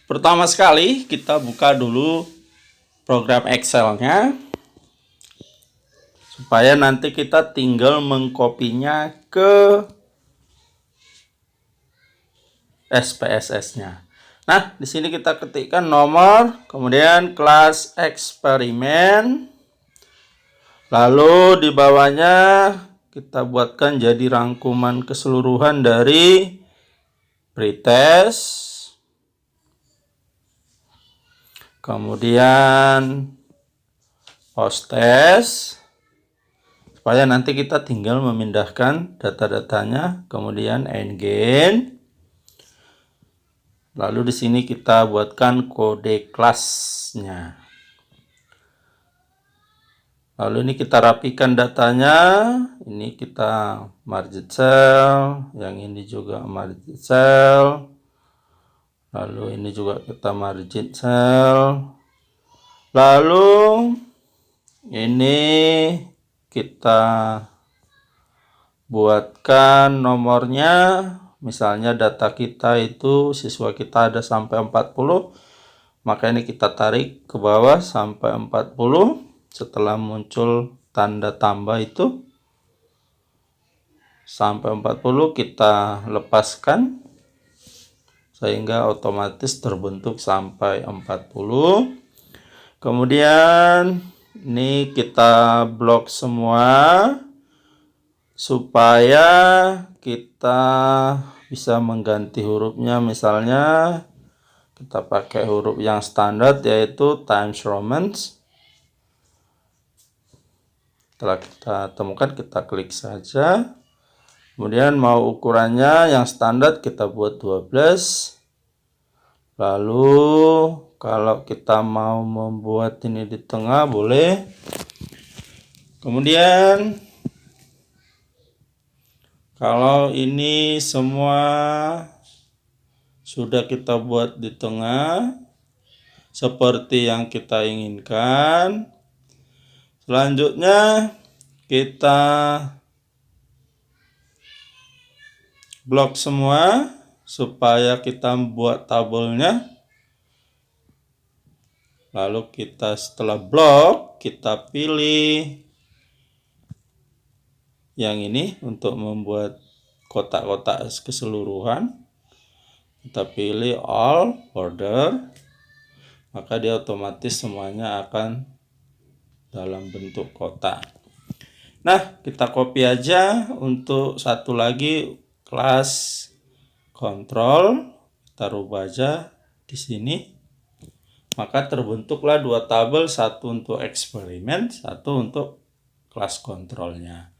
Pertama sekali kita buka dulu program Excel-nya supaya nanti kita tinggal mengkopinya ke SPSS-nya. Nah, di sini kita ketikkan nomor, kemudian kelas eksperimen, lalu di bawahnya kita buatkan jadi rangkuman keseluruhan dari pretest. Kemudian post test, supaya nanti kita tinggal memindahkan data-datanya, kemudian end gain. Lalu di sini kita buatkan kode kelasnya. Lalu ini kita rapikan datanya, ini kita margin cell, yang ini juga margin cell. Lalu ini juga kita margin cell. Lalu ini kita buatkan nomornya. Misalnya data kita itu siswa kita ada sampai 40. Maka ini kita tarik ke bawah sampai 40. Setelah muncul tanda tambah itu sampai 40 kita lepaskan, sehingga otomatis terbentuk sampai 40. Kemudian ini kita blok semua supaya kita bisa mengganti hurufnya. Misalnya kita pakai huruf yang standar yaitu Times Roman. Setelah kita temukan, kita klik saja. Kemudian mau ukurannya yang standar kita buat 12. Lalu kalau kita mau membuat ini di tengah boleh. Kemudian kalau ini semua sudah kita buat di tengah seperti yang kita inginkan, selanjutnya kita blok semua supaya kita buat tabelnya. Lalu kita setelah blok, kita pilih yang ini untuk membuat kotak-kotak keseluruhan. Kita pilih all order, maka dia otomatis semuanya akan dalam bentuk kotak. Nah, kita copy aja untuk satu lagi kelas kontrol, kita rubah aja di sini. Maka terbentuklah dua tabel, satu untuk eksperimen, satu untuk kelas kontrolnya.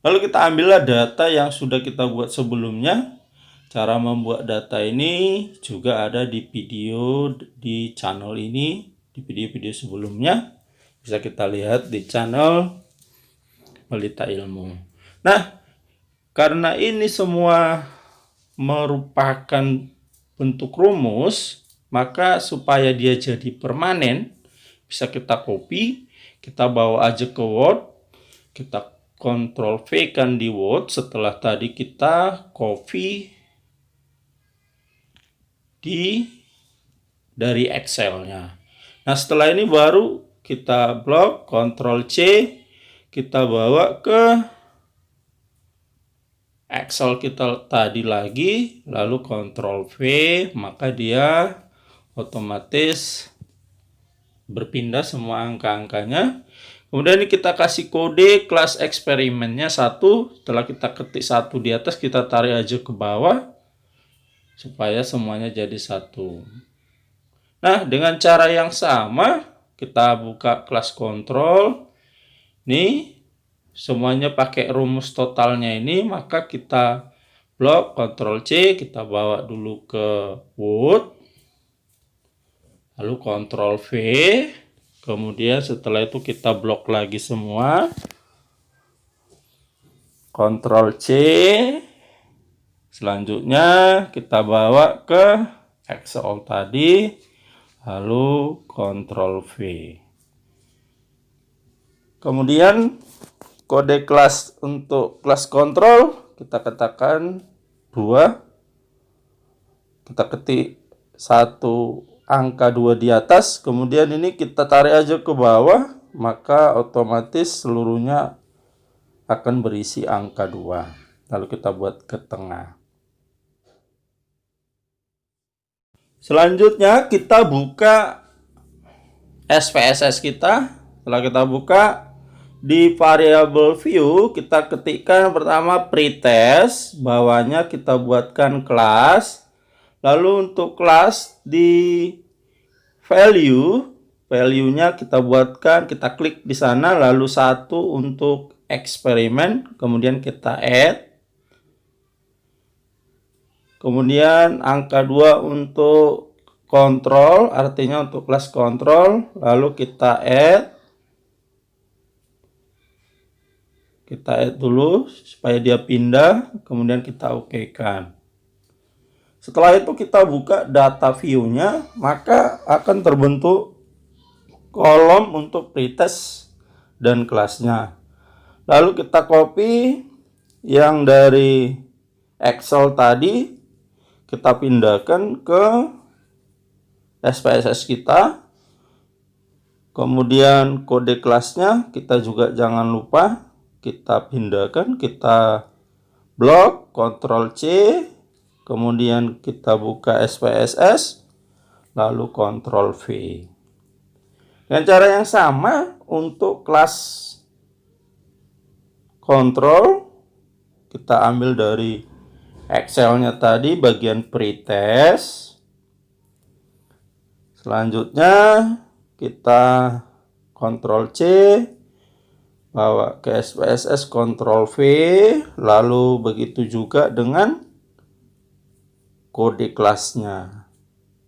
Lalu kita ambillah data yang sudah kita buat sebelumnya. Cara membuat data ini juga ada di video di channel ini, di video-video sebelumnya. Bisa kita lihat di channel Melita Ilmu. Nah, karena ini semua merupakan bentuk rumus, maka supaya dia jadi permanen, bisa kita copy, kita bawa aja ke Word, kita Ctrl V kan di Word. Setelah tadi kita copy dari Excel-nya. Nah, setelah ini baru kita blok, Ctrl C, kita bawa ke Excel kita tadi lagi, lalu Ctrl V, maka dia otomatis berpindah semua angka-angkanya. Kemudian ini kita kasih kode kelas eksperimennya 1. Setelah kita ketik 1 di atas, kita tarik aja ke bawah supaya semuanya jadi 1. Nah, dengan cara yang sama, kita buka kelas kontrol. Nih, semuanya pakai rumus totalnya ini, maka kita blok, Ctrl C, kita bawa dulu ke Word, lalu Ctrl V, kemudian setelah itu kita blok lagi semua, Ctrl C, selanjutnya kita bawa ke Excel tadi, lalu Ctrl V. Kemudian kode kelas untuk kelas kontrol kita katakan 2. Kita ketik satu angka 2 di atas, kemudian ini kita tarik aja ke bawah, maka otomatis seluruhnya akan berisi angka 2. Lalu kita buat ke tengah. Selanjutnya kita buka SPSS kita. Setelah kita buka, di variable view kita ketikkan pertama pretest, bawahnya kita buatkan kelas. Lalu untuk kelas di value-nya kita buatkan, kita klik di sana, lalu 1 untuk eksperimen, kemudian kita add. Kemudian angka 2 untuk kontrol, artinya untuk kelas kontrol, lalu kita add. Kita add dulu supaya dia pindah, kemudian kita oke-kan. Setelah itu kita buka data view-nya, maka akan terbentuk kolom untuk pretest dan kelasnya. Lalu kita copy yang dari Excel tadi, kita pindahkan ke SPSS kita. Kemudian kode kelasnya kita juga jangan lupa kita pindahkan, kita blok, Ctrl C, kemudian kita buka SPSS, lalu Ctrl V. Dengan cara yang sama untuk kelas kontrol, kita ambil dari Excel-nya tadi bagian pretest. Selanjutnya kita Ctrl C, bawa ke SPSS, Ctrl V, lalu begitu juga dengan kode kelasnya.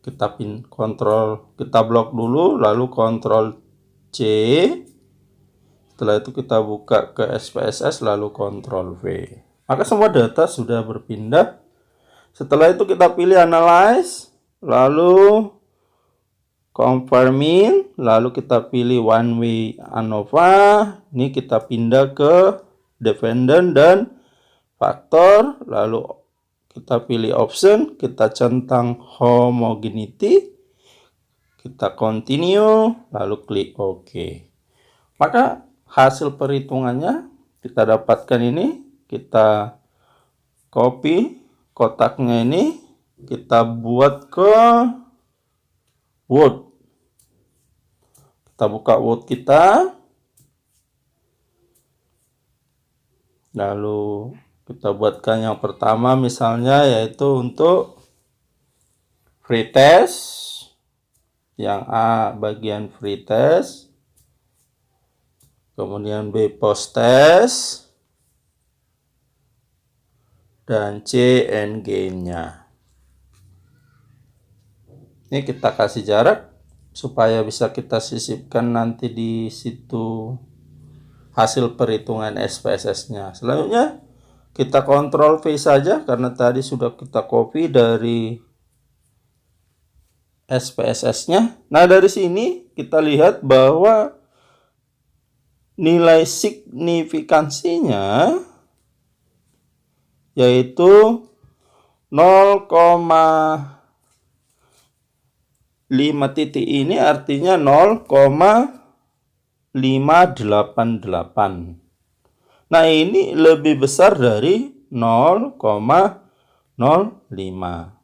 Kita kita blok dulu, lalu Ctrl C. Setelah itu kita buka ke SPSS, lalu Ctrl V. Maka semua data sudah berpindah. Setelah itu kita pilih analyze, lalu confirming, lalu kita pilih one way ANOVA. Ini kita pindah ke dependent dan faktor, lalu kita pilih option, kita centang homogeneity, kita continue, lalu klik OK. Maka hasil perhitungannya kita dapatkan ini, kita copy kotaknya ini, kita buat ke Word. Kita buka Word kita. Lalu kita buatkan yang pertama misalnya yaitu untuk free test. Yang A bagian free test. Kemudian B post test. Dan C end game-nya. Ini kita kasih jarak supaya bisa kita sisipkan nanti di situ hasil perhitungan SPSS-nya. Selanjutnya kita Ctrl V saja karena tadi sudah kita copy dari SPSS-nya. Nah, dari sini kita lihat bahwa nilai signifikansinya yaitu 0,5 titik ini artinya 0,588. Nah, ini lebih besar dari 0,05.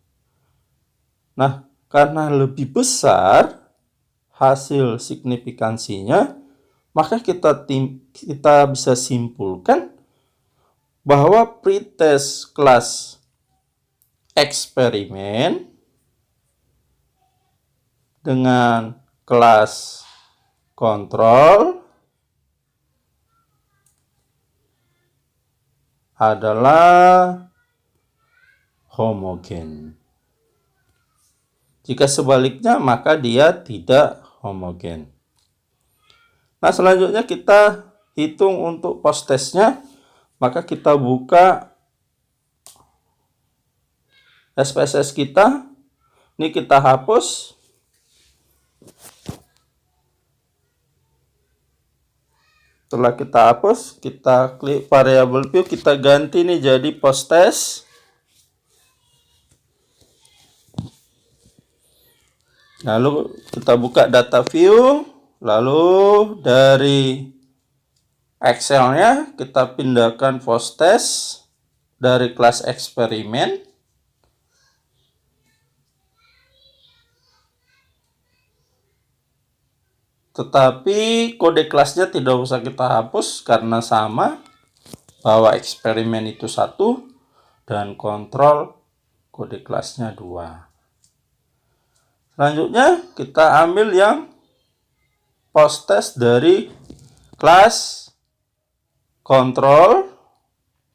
Nah, karena lebih besar hasil signifikansinya, maka kita bisa simpulkan bahwa pretest kelas eksperimen dengan kelas kontrol adalah homogen. Jika sebaliknya, maka dia tidak homogen. Nah, selanjutnya kita hitung untuk post testnya. Maka kita buka SPSS kita. Ini kita hapus. Setelah kita hapus, kita klik variable view, kita ganti nih jadi post test. Lalu kita buka data view, lalu dari Excel-nya kita pindahkan post test dari kelas eksperimen. Tetapi kode kelasnya tidak usah kita hapus karena sama, bahwa eksperimen itu 1 dan kontrol kode kelasnya 2. Selanjutnya kita ambil yang post test dari kelas kontrol,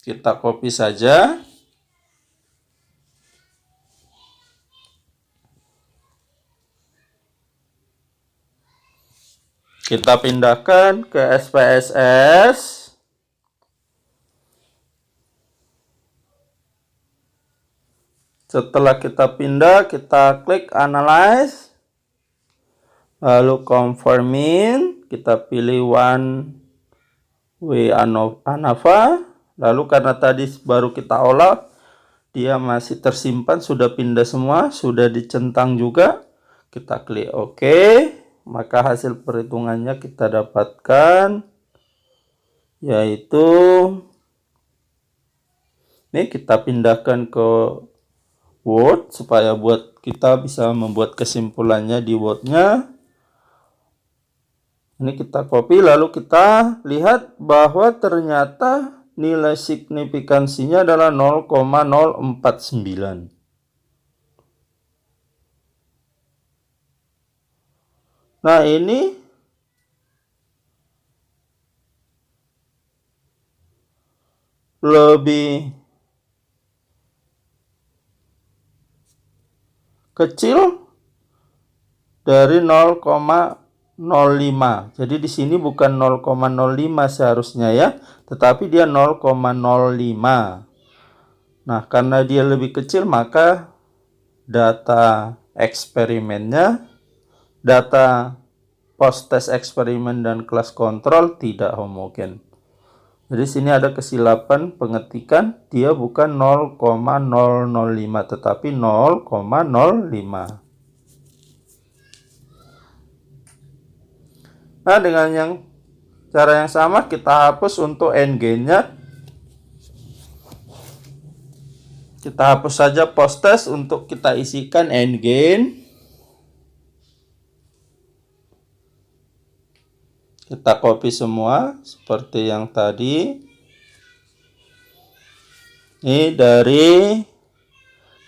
kita copy saja. Kita pindahkan ke SPSS. Setelah kita pindah, kita klik Analyze. Lalu Confirming, kita pilih One Way ANAVA. Lalu karena tadi baru kita olah, dia masih tersimpan, sudah pindah semua, sudah dicentang juga. Kita klik OK. Maka hasil perhitungannya kita dapatkan, yaitu ini kita pindahkan ke Word supaya buat kita bisa membuat kesimpulannya di Word-nya. Ini kita copy, lalu kita lihat bahwa ternyata nilai signifikansinya adalah 0,049. Nah, ini lebih kecil dari 0,05. Jadi di sini bukan 0,05 seharusnya ya, tetapi dia 0,05. Nah, karena dia lebih kecil, maka data eksperimennya, data post test eksperimen dan kelas kontrol tidak homogen. Jadi sini ada kesilapan pengetikan, dia bukan 0,005 tetapi 0,05. Nah, dengan cara yang sama kita hapus untuk n-gain-nya. Kita hapus saja post test untuk kita isikan n-gain. Kita copy semua seperti yang tadi. Ini dari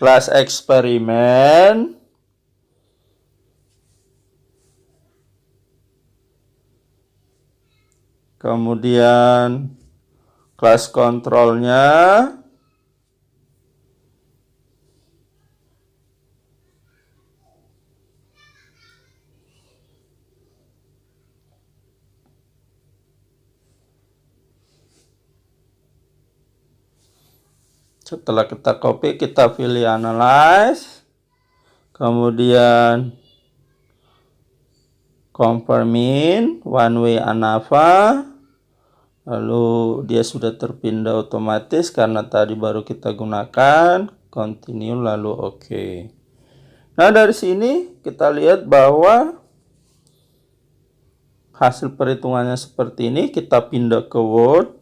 kelas eksperimen. Kemudian kelas kontrolnya. Setelah kita copy, kita pilih Analyze. Kemudian Confirming One Way ANAVA. Lalu dia sudah terpindah otomatis karena tadi baru kita gunakan. Continue lalu OK. Nah, dari sini kita lihat bahwa hasil perhitungannya seperti ini. Kita pindah ke Word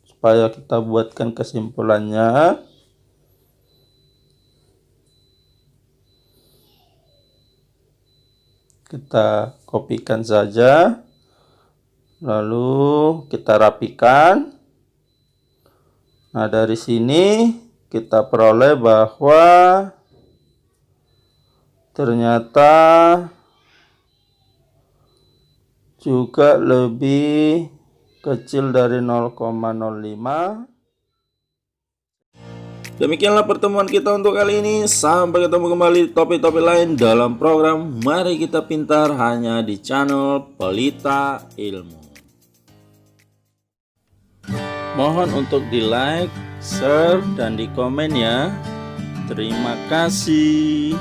supaya kita buatkan kesimpulannya. Kita kopikan saja, lalu kita rapikan. Nah, dari sini kita peroleh bahwa ternyata juga lebih kecil dari 0,05. Demikianlah pertemuan kita untuk kali ini. Sampai ketemu kembali di topik-topik lain dalam program Mari Kita Pintar hanya di channel Pelita Ilmu. Mohon untuk di like, share, dan di komen ya. Terima kasih.